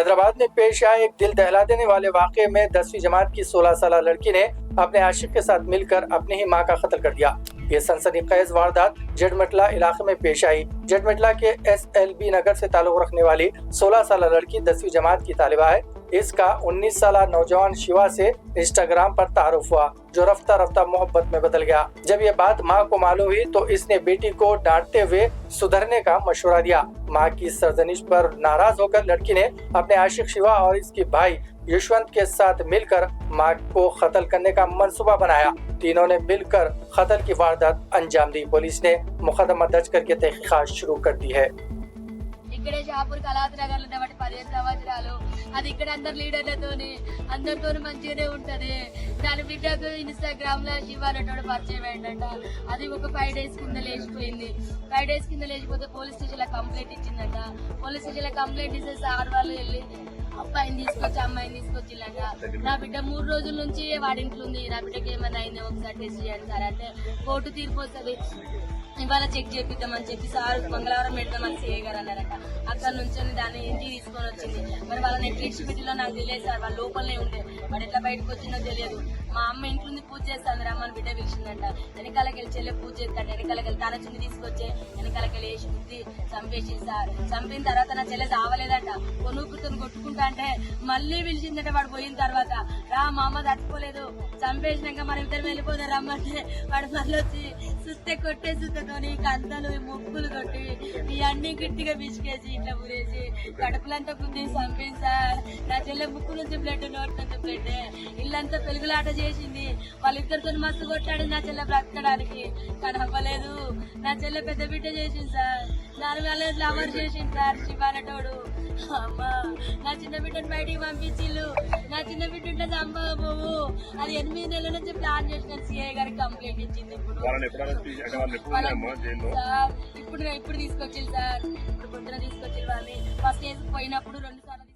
हैदराबाद में पेश आए एक दिल दहला देने वाले वाकये में 10वीं जमात की 16 साल लड़की ने अपने आशिक के साथ मिलकर अपनी ही मां का कत्ल कर दिया। ये सनसनीखेज वारदात जेठमटला इलाके में पेश आई। जेठमटला के SLB नगर से ताल्लुक रखने वाली 16 साल लड़की 10वीं जमात की तालिबा है। इसका 19 साल नौजवान शिवा से इंस्टाग्राम पर तारुफ हुआ, जो रफ्ता रफ्ता मोहब्बत में बदल गया। जब ये बात मां को मालूम हुई तो इसने बेटी को डांटते हुए सुधरने का मशवरा दिया। मां की सरजनिश पर नाराज होकर लड़की ने अपने आशिक शिवा और इसके भाई यशवंत के साथ मिलकर मां को कत्ल करने का मंसूबा बनाया। तीनों ने मिलकर कत्ल की वारदात अंजाम दी। पुलिस ने मुकदमा दर्ज करके तहकीकात शुरू कर दी है। इकड़े షాపూర్ కళావతి నగర్ లో 15 సంవత్సరాలు అది ఇక్కడ అందరు లీడర్లతోని అందరితో మంచిగానే ఉంటది. దాని బిడ్డకు ఇన్స్టాగ్రామ్ లో శివ అనేటోడు పరిచయం అయ్యిందంట. అది ఒక 5 డేస్ కింద లేచిపోయింది. 5 డేస్ కింద లేచిపోతే పోలీస్ స్టేషన్ లో కంప్లైంట్ ఇచ్చిందంట. పోలీస్ స్టేషన్ లో కంప్లైంట్ ఇస్తే సార్ వాళ్ళు వెళ్ళి అబ్బాయిని తీసుకొచ్చి అమ్మాయిని తీసుకొచ్చిల్లంట. నా బిడ్డ 3 రోజుల నుంచి వాడింట్లో ఉంది, నా బిడ్డకి ఏమైనా అయిందో ఒకసారి టెస్ట్ చేయండి సార్ అంటే కోర్టు తీర్పు వస్తుంది, ఇవాళ చెక్ చేపిద్దామని చెప్పి సార్ మంగళవారం పెడదామని సిఐ గారు అన్నారట. అక్కడ నుంచి దాన్ని ఇంటికి తీసుకొని వచ్చింది. మరి వాళ్ళని ఎట్లా పెట్టిలో నాకు తెలియదు సార్, వాళ్ళ లోపలనే ఉండే, వాడు ఎట్లా బయటకు వచ్చిందో తెలియదు. మా అమ్మ ఇంట్లో పూజ చేస్తాను రమ్మని బిడ్డ పిలిచిందంట. వెనకాలకి వెళ్ళి చెల్లె పూజ చేస్తాడు, వెనకాలకి వెళ్ళి తన చున్ని తీసుకొచ్చే వెనకాలకి వెళ్ళి వేసి బుద్ధి చంపేసింది సార్. చంపిన తర్వాత నా చెల్లె చావలేదట, కొనుక్కుతో కొట్టుకుంటా అంటే మళ్ళీ పిలిచిందట. వాడు పోయిన తర్వాత రా మా అమ్మ చచ్చిపోలేదు, చంపేసినాక మనం ఇద్దరు వెళ్ళిపోతే రమ్మంటే వాడు మళ్ళీ వచ్చి సుత్తే కొట్టే సుత్తతోని కంతలు ముక్కులు కొట్టి ఇవన్నీ గట్టిగా బిసికేసి ఇట్లా ఊరేసి కడుపులంతా గుద్ది చంపింది సార్. నా చెల్లె ముక్కు నుంచి బ్లడ్, నోటి నుంచి బ్లడ్, ఇల్లంతా పెరుగులాట చేసింది. వాళ్ళిద్దరితో మస్తు కొట్టాడు నా చెల్లె బ్రతకడానికి, కానీ అవ్వలేదు. నా చెల్లె పెద్ద బిడ్డ చేసింది సార్, దాని వల్ల లవర్ చేసింది సార్ శివానటోడు. అమ్మా నా చిన్న బిడ్డను బయటికి పంపించిల్లు, నా చిన్న బిడ్డ ఉంటే చంపబోవు. అది 8 నెలల నుంచి ప్లాన్ చేసిన సిఐ గారికి కంప్లైంట్ ఇచ్చింది. ఇప్పుడు తీసుకొచ్చింది సార్, ఇప్పుడు పొద్దున తీసుకొచ్చింది వాళ్ళని. ఫస్ట్ పోయినప్పుడు 2 సార్లు